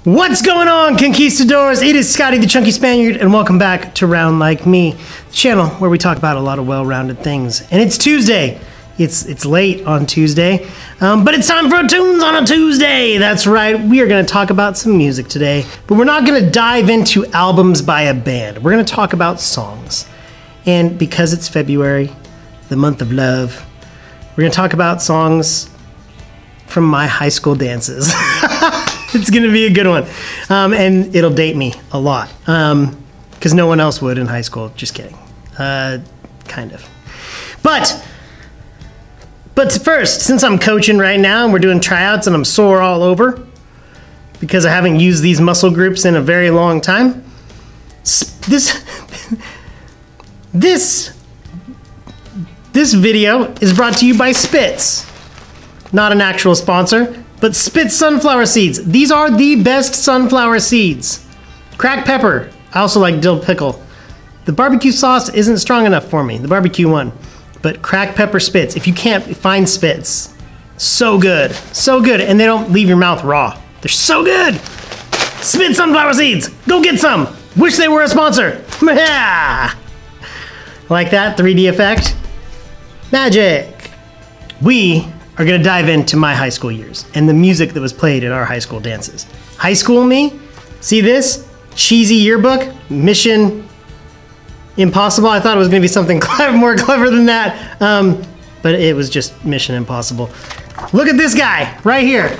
What's going on, conquistadors? It is Scotty the Chunky Spaniard, and welcome back to Round Like Me, the channel where we talk about a lot of well-rounded things. And it's Tuesday. It's late on Tuesday, but it's time for Tunes on a Tuesday. That's right, we are going to talk about some music today, but we're not going to dive into albums by a band. We're going to talk about songs. And because it's February, the month of love, we're going to talk about songs from my high school dances. It's going to be a good one. And it'll date me a lot. Because no one else would in high school. Just kidding. Kind of. But first, since I'm coaching right now and we're doing tryouts and I'm sore all over because I haven't used these muscle groups in a very long time, this video is brought to you by Spitz. Not an actual sponsor, but Spitz sunflower seeds. These are the best sunflower seeds. Cracked pepper. I also like dill pickle. The barbecue sauce isn't strong enough for me, the barbecue one. But cracked pepper Spitz, if you can't find Spitz, so good. So good, and they don't leave your mouth raw. They're so good. Spitz sunflower seeds, go get some. Wish they were a sponsor. Like that 3D effect? Magic. We are gonna dive into my high school years and the music that was played in our high school dances. High school me, see this? Cheesy yearbook, Mission Impossible. I thought it was gonna be something more clever than that, but it was just Mission Impossible. Look at this guy, right here.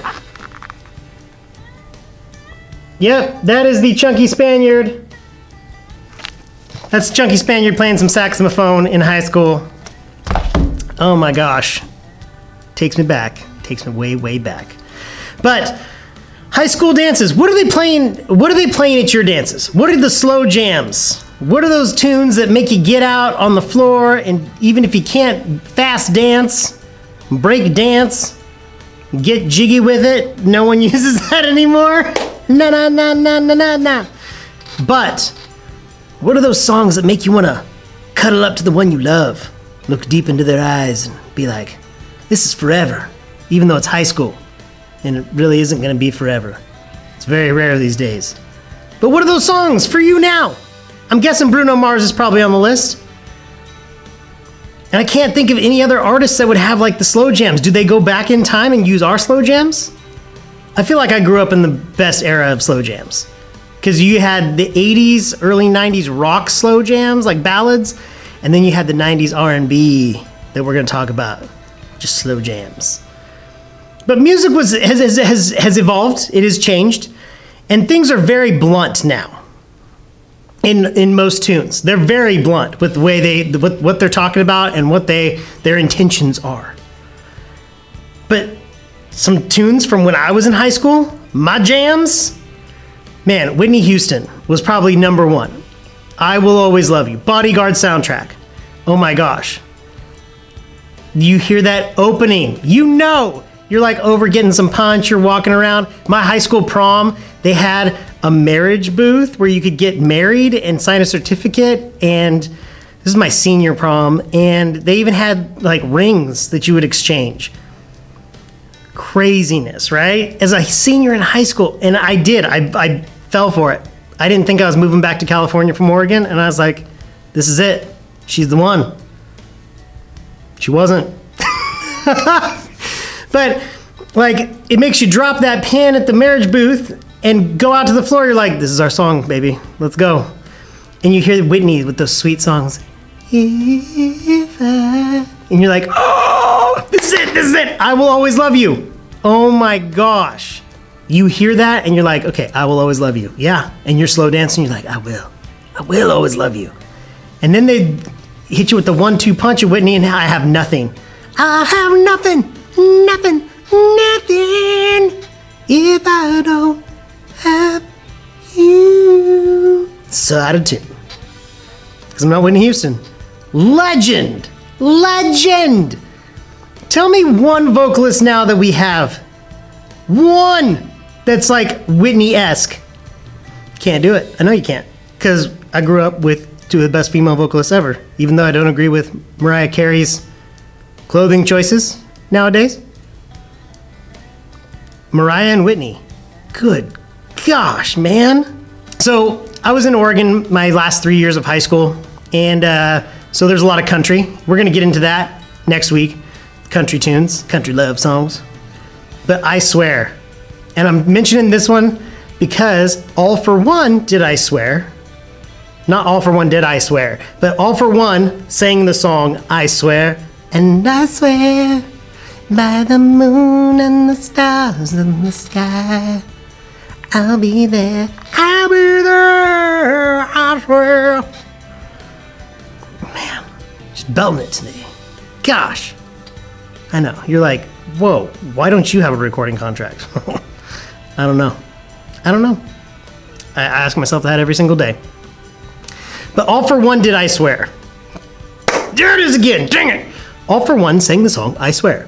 Yep, that is the Chunky Spaniard. That's Chunky Spaniard playing some saxophone in high school. Oh my gosh. Takes me back. Takes me way, way back. But high school dances, what are they playing? What are they playing at your dances? What are the slow jams? What are those tunes that make you get out on the floor and even if you can't fast dance, break dance, get jiggy with it? No one uses that anymore. Na na na na na na na. But what are those songs that make you want to cuddle up to the one you love, look deep into their eyes and be like, this is forever, even though it's high school, and it really isn't going to be forever. It's very rare these days. But what are those songs for you now? I'm guessing Bruno Mars is probably on the list. And I can't think of any other artists that would have like the slow jams. Do they go back in time and use our slow jams? I feel like I grew up in the best era of slow jams. Because you had the 80s, early 90s rock slow jams, like ballads, and then you had the 90s R&B that we're going to talk about. Just slow jams. But music has evolved, it has changed, and things are very blunt now. In most tunes, they're very blunt with the way what they're talking about and what their intentions are. But some tunes from when I was in high school, my jams, man, Whitney Houston was probably #1. I Will Always Love You, Bodyguard soundtrack. Oh my gosh. You hear that opening, you know, you're like over getting some punch, you're walking around. My high school prom, they had a marriage booth where you could get married and sign a certificate, and this is my senior prom, and they even had like rings that you would exchange. Craziness, right? As a senior in high school, and I fell for it. I didn't think I was moving back to California from Oregon, and I was like, this is it. She's the one. She wasn't. But like, it makes you drop that pin at the marriage booth and go out to the floor. You're like, this is our song, baby. Let's go. And you hear Whitney with those sweet songs. And you're like, oh, this is it, this is it. I Will Always Love You. Oh my gosh. You hear that and you're like, okay, I will always love you. Yeah. And you're slow dancing. You're like, I will always love you. And then they hit you with the 1-2 punch of Whitney, and I have nothing. I have nothing, nothing, nothing if I don't have you. So out of tune. Because I'm not Whitney Houston. Legend, legend. Tell me one vocalist now that we have. One that's like Whitney-esque. Can't do it. I know you can't. Because I grew up with two of the best female vocalists ever, even though I don't agree with Mariah Carey's clothing choices nowadays. Mariah and Whitney. Good Gosh, man. So I was in Oregon my last 3 years of high school, and so there's a lot of country. We're gonna get into that next week. Country tunes, country love songs. But I swear, and I'm mentioning this one because All For One Did I Swear, not All For One Did I Swear, but All For One sang the song I Swear, and I swear by the moon and the stars in the sky, I'll be there, I'll be there, I swear. Man, just belting it today. Gosh. I know. You're like, whoa, why don't you have a recording contract? I don't know. I ask myself that every single day. But All For One Did I Swear. There it is again, dang it. All For One sang the song I Swear.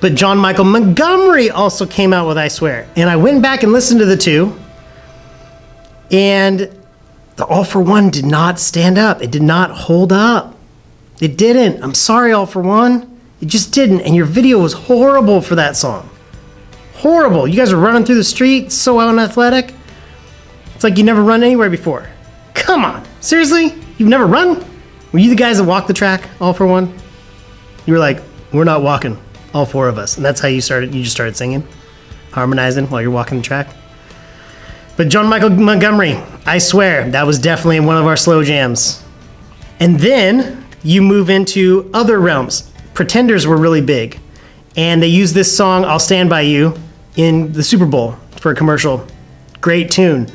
But John Michael Montgomery also came out with I Swear. And I went back and listened to the two. And the All For One did not stand up. It did not hold up. It didn't. I'm sorry, All For One. It just didn't. And your video was horrible for that song. Horrible. You guys are running through the street, so unathletic. It's like you never run anywhere before. Come on. Seriously? You've never run? Were you the guys that walked the track, All For One? You were like, we're not walking, all four of us. And that's how you just started singing, harmonizing while you're walking the track. But John Michael Montgomery, I Swear, that was definitely one of our slow jams. And then you move into other realms. Pretenders were really big. And they used this song, I'll Stand By You, in the Super Bowl for a commercial. Great tune.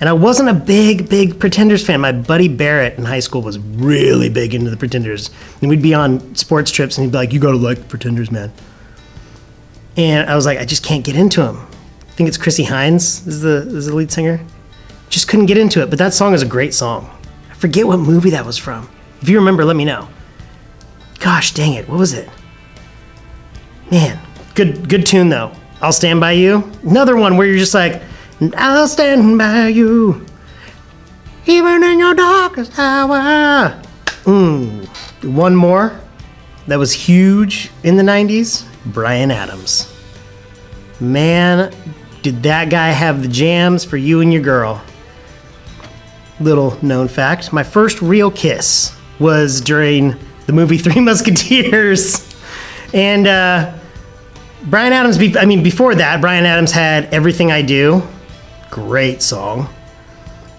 And I wasn't a big Pretenders fan. My buddy Barrett in high school was really big into the Pretenders. And we'd be on sports trips and he'd be like, you gotta like the Pretenders, man. And I was like, I just can't get into them. I think it's Chrissy Hines is the lead singer. Just couldn't get into it, but that song is a great song. I forget what movie that was from. If you remember, let me know. Gosh dang it, what was it? Man, good tune though. I'll Stand By You. Another one where you're just like, I'll stand by you, even in your darkest hour. One more that was huge in the 90s, Bryan Adams. Man, did that guy have the jams for you and your girl. Little known fact, my first real kiss was during the movie Three Musketeers. And Bryan Adams, before that, Bryan Adams had Everything I Do. Great song.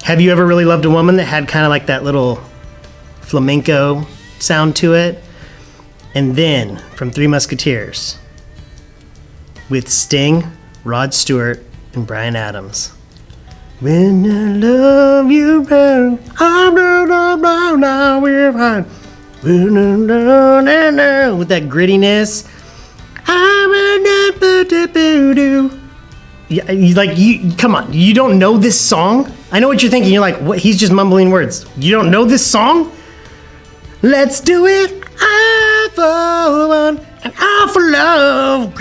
Have You Ever Really Loved a Woman? That had kind of like that little flamenco sound to it. And then from Three Musketeers with Sting, Rod Stewart, and Bryan Adams. When I love you, babe, I'm now we're fine. With that grittiness. Come on, you don't know this song? I know what you're thinking. You're like, what? He's just mumbling words. You don't know this song? Let's do it. I for one and I for love.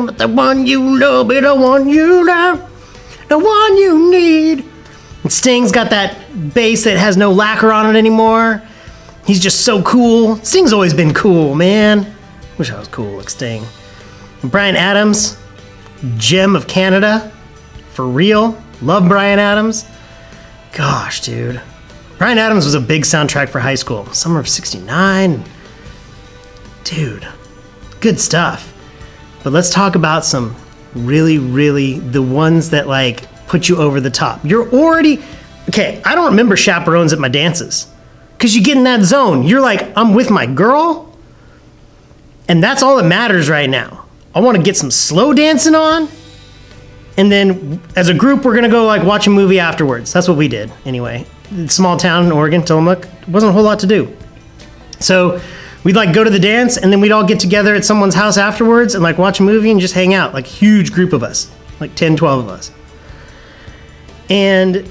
But the one you love be the one you love, the one you need. And Sting's got that bass that has no lacquer on it anymore. He's just so cool. Sting's always been cool, man. Wish I was cool like Sting. And Bryan Adams, gem of Canada, for real. Love Bryan Adams. Gosh, dude. Bryan Adams was a big soundtrack for high school. Summer of '69. Dude, good stuff. But let's talk about some really, the ones that like put you over the top. You're already, okay, I don't remember chaperones at my dances. Because you get in that zone. You're like, I'm with my girl. And that's all that matters right now. I want to get some slow dancing on. And then as a group, we're going to go like watch a movie afterwards. That's what we did anyway. Small town in Oregon, Tillamook. Wasn't a whole lot to do. So we'd like go to the dance and then we'd all get together at someone's house afterwards and like watch a movie and just hang out. Like huge group of us. Like 10, 12 of us. And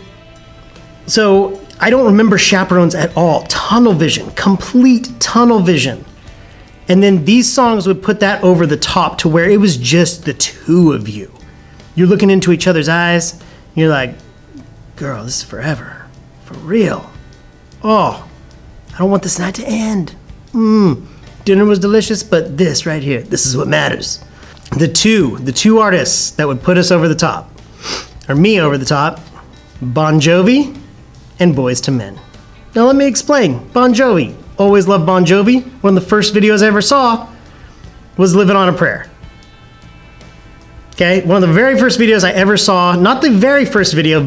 so I don't remember chaperones at all. Tunnel vision, complete tunnel vision. And then these songs would put that over the top to where it was just the two of you. You're looking into each other's eyes. And you're like, girl, this is forever. For real. Oh, I don't want this night to end. Dinner was delicious, but this right here, this is what matters. the two artists that would put us over the top, or me over the top, Bon Jovi and Boyz II Men. Now let me explain. Bon Jovi. Always loved Bon Jovi. One of the first videos I ever saw was Living on a Prayer. Okay, one of the very first videos I ever saw, not the very first video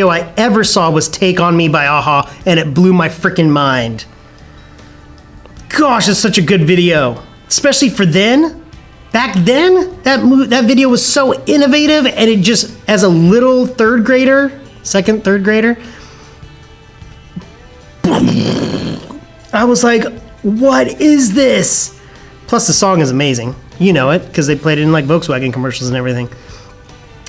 I ever saw was Take On Me by a-ha, and it blew my freaking mind. Gosh, it's such a good video. Especially for then. Back then, that video was so innovative, and it just, as a little third grader, third grader, I was like, what is this? Plus the song is amazing. You know it, because they played it in like Volkswagen commercials and everything.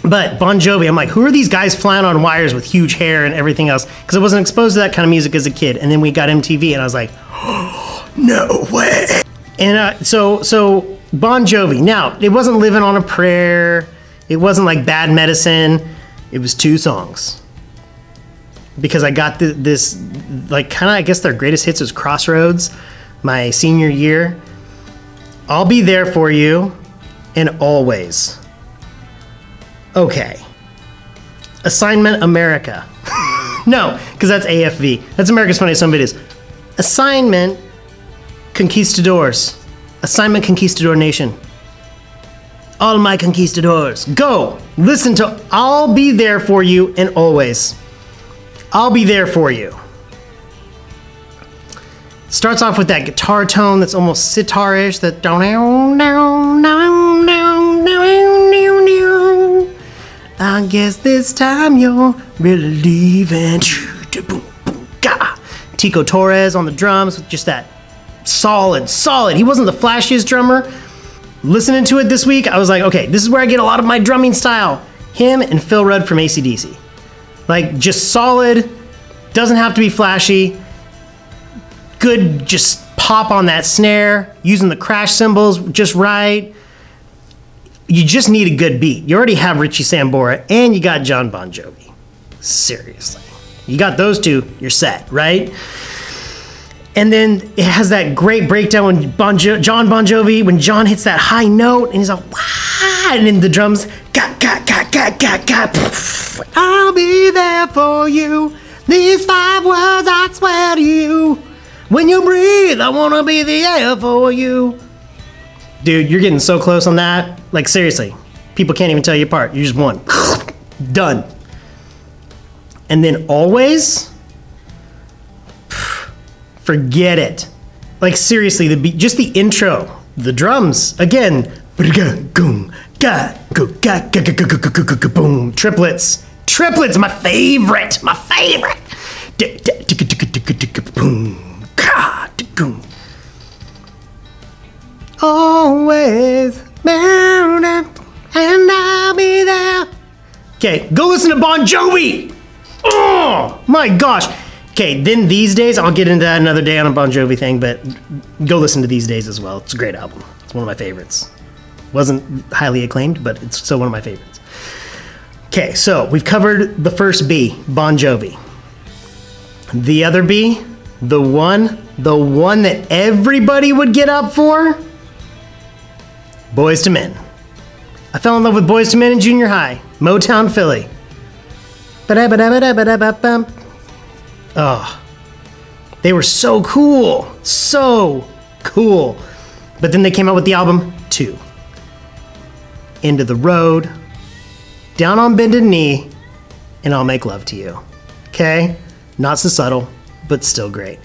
But Bon Jovi, I'm like, who are these guys flying on wires with huge hair and everything else? Because I wasn't exposed to that kind of music as a kid. And then we got MTV, and I was like, oh, no way. And so Bon Jovi. Now, it wasn't Living on a Prayer. It wasn't like Bad Medicine. It was 2 songs. Because I got this, like, kind of, I guess their greatest hits was Crossroads, my senior year. I'll Be There For You, and Always. Okay. Assignment America. No, because that's AFV. That's America's Funniest Home Videos. Assignment Conquistadors. Assignment Conquistador Nation. All my conquistadors. Go! Listen to I'll Be There For You and Always. I'll Be There For You. Starts off with that guitar tone that's almost sitar-ish, that I guess this time you're really leaving. Tico Torres on the drums with just that solid. He wasn't the flashiest drummer. Listening to it this week, I was like, okay, this is where I get a lot of my drumming style. Him and Phil Rudd from AC/DC. Like, just solid, doesn't have to be flashy. Good, just pop on that snare, using the crash cymbals just right. You just need a good beat. You already have Richie Sambora and you got John Bon Jovi. Seriously. You got those two, you're set, right? And then it has that great breakdown when John Bon Jovi, when John hits that high note and he's like, wah, and then the drums, I'll be there for you. These 5 words I swear to you. When you breathe, I wanna be the air for you. Dude, you're getting so close on that. Like, seriously, people can't even tell you apart. You just won. Done. And then Always, forget it. Like, seriously, the beat, just the intro, the drums, again, boom, triplets. Triplets, my favorite. Always, and I'll be there. Okay, go listen to Bon Jovi. Oh my gosh. Okay, then These Days, I'll get into that another day on a Bon Jovi thing, but go listen to These Days as well. It's a great album. It's one of my favorites. Wasn't highly acclaimed, but it's still one of my favorites. Okay, so we've covered the first B, Bon Jovi. The other B, the one that everybody would get up for, Boyz II Men. I fell in love with Boyz II Men in junior high, Motown, Philly. Oh, they were so cool, But then they came out with the album 2. End of the Road, Down on Bended Knee, and I'll Make Love to You. Okay? Not so subtle, but still great.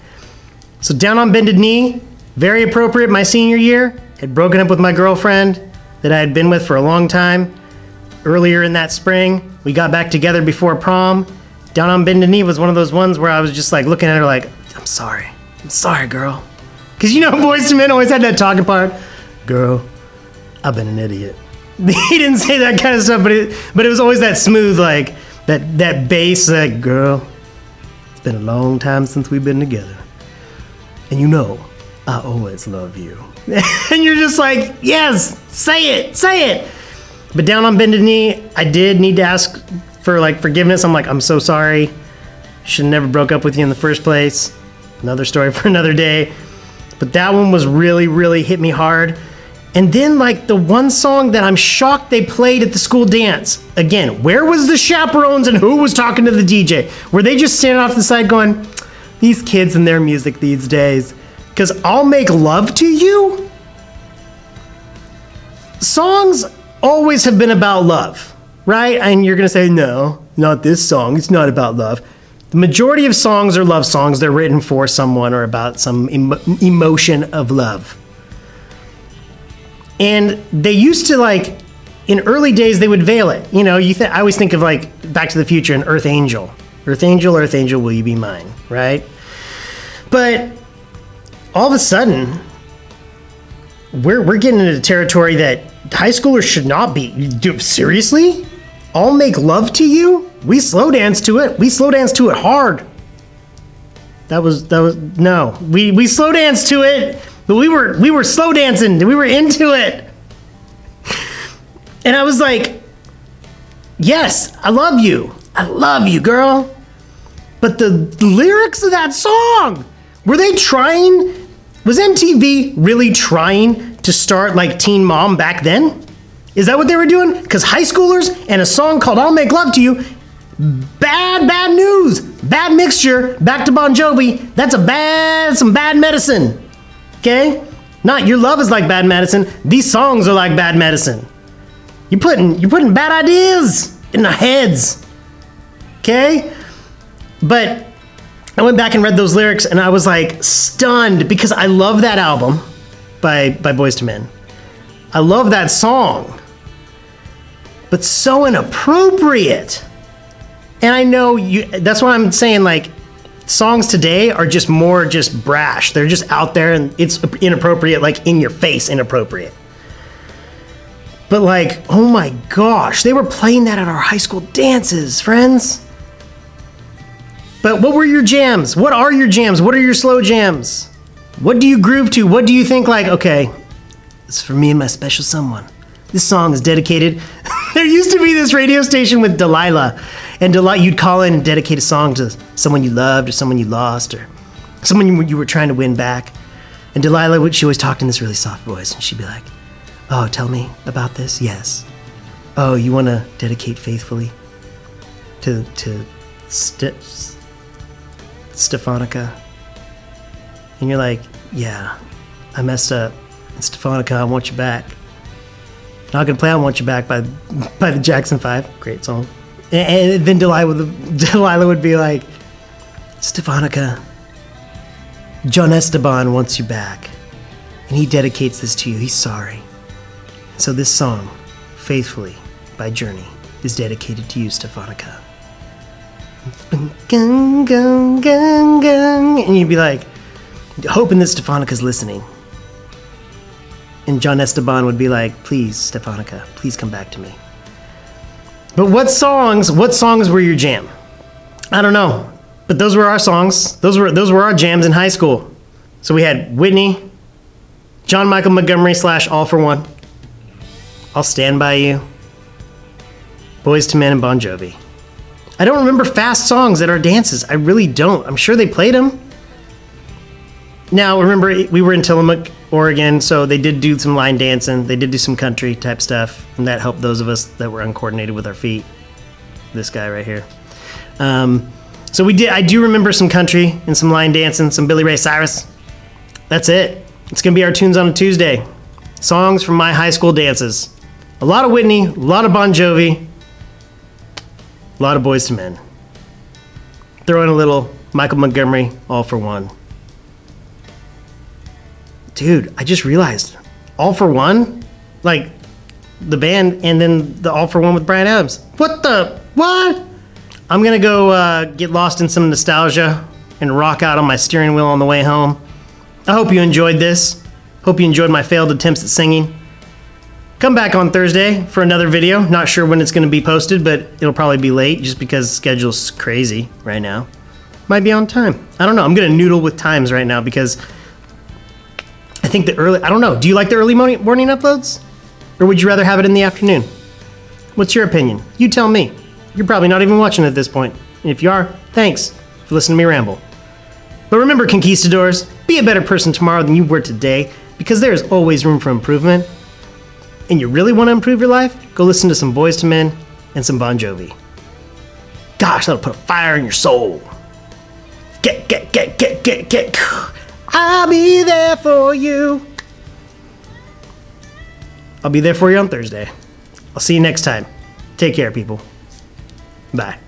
So Down on Bended Knee, very appropriate my senior year. Had broken up with my girlfriend that I had been with for a long time. Earlier in that spring, we got back together before prom. Down on Bended Knee was one of those ones where I was just like looking at her like, I'm sorry, girl. Because you know Boyz II Men always had that talking part. Girl, I've been an idiot. He didn't say that kind of stuff, but it was always that smooth, like, that bass, like, girl, it's been a long time since we've been together. And you know, I always love you. And you're just like, yes, say it. But Down on Bended Knee, I did need to ask for like forgiveness. I'm like, I'm so sorry. Should have never broke up with you in the first place. Another story for another day. But that one was really, really hit me hard. And then like the one song that I'm shocked they played at the school dance. Again, where was the chaperones and who was talking to the DJ? Were they just standing off the side going, these kids and their music these days? Because I'll Make Love to You? Songs always have been about love, right? And you're gonna say, no, not this song, it's not about love. The majority of songs are love songs. They're written for someone or about some emotion of love. And they used to, like, in early days, they would veil it. You know, I always think of, like, Back to the Future and Earth Angel. Earth Angel, will you be mine, right? But all of a sudden, we're getting into territory that high schoolers should not be. Seriously? I'll Make Love to You? We slow dance to it. We slow dance to it hard. No. We slow dance to it. But we were slow dancing. We were into it. And I was like, yes, I love you. I love you, girl. But the lyrics of that song, were they trying? Was MTV really trying to start like Teen Mom back then? Is that what they were doing? Because high schoolers and a song called I'll Make Love to You, bad news. Bad mixture, back to Bon Jovi. That's some bad medicine. Okay? Not your love is like bad medicine. These songs are like bad medicine. You're putting bad ideas in our heads. Okay? But I went back and read those lyrics and I was like stunned because I love that album by Boyz II Men. I love that song. But so inappropriate. And I know that's why I'm saying, like, songs today are just more just brash. They're just out there and it's inappropriate, like in your face inappropriate. But like, oh my gosh, they were playing that at our high school dances, friends. But what were your jams? What are your jams? What are your slow jams? What do you groove to? What do you think like, okay, it's for me and my special someone. This song is dedicated. There used to be this radio station with Delilah. And you'd call in and dedicate a song to someone you loved or someone you lost or someone you were trying to win back. And Delilah, she always talked in this really soft voice. And she'd be like, oh, tell me about this? Yes. Oh, you want to dedicate faithfully to Stefanica? And you're like, yeah, I messed up. And Stefanica, I want you back. Not gonna play I Want You Back by the Jackson 5. Great song. And then Delilah would be like, Stefanica, John Esteban wants you back. And he dedicates this to you. He's sorry. So this song, Faithfully by Journey, is dedicated to you, Stefanica. And you'd be like, hoping that Stefanica's listening. And John Esteban would be like, please, Stefanica, please come back to me. But what songs were your jam? I don't know. But those were our songs. Those were our jams in high school. So we had Whitney, John Michael Montgomery / All for One, I'll Stand By You, Boyz II Men, and Bon Jovi. I don't remember fast songs at our dances. I really don't. I'm sure they played them. Now, remember, we were in Tillamook, Oregon, so they did do some line dancing. They did do some country type stuff, and that helped those of us that were uncoordinated with our feet. This guy right here. So I do remember some country and some line dancing, some Billy Ray Cyrus. That's it. It's going to be our Tunes on a Tuesday. Songs from my high school dances. A lot of Whitney, a lot of Bon Jovi, a lot of Boyz II Men. Throw in a little Michael Montgomery, All for One. Dude, I just realized, All for One, like the band, and then the All for One with Bryan Adams. What? I'm gonna go get lost in some nostalgia and rock out on my steering wheel on the way home. I hope you enjoyed this. Hope you enjoyed my failed attempts at singing. Come back on Thursday for another video. Not sure when it's gonna be posted, but it'll probably be late just because schedule's crazy right now. Might be on time. I don't know. I'm gonna noodle with times right now because I think I don't know. Do you like the early morning uploads? Or would you rather have it in the afternoon? What's your opinion? You tell me. You're probably not even watching at this point. And if you are, thanks for listening to me ramble. But remember, conquistadors, be a better person tomorrow than you were today, because there is always room for improvement. and you really want to improve your life, go listen to some Boyz II Men and some Bon Jovi. Gosh, that'll put a fire in your soul. Get. I'll be there for you. I'll be there for you on Thursday. I'll see you next time. Take care, people. Bye.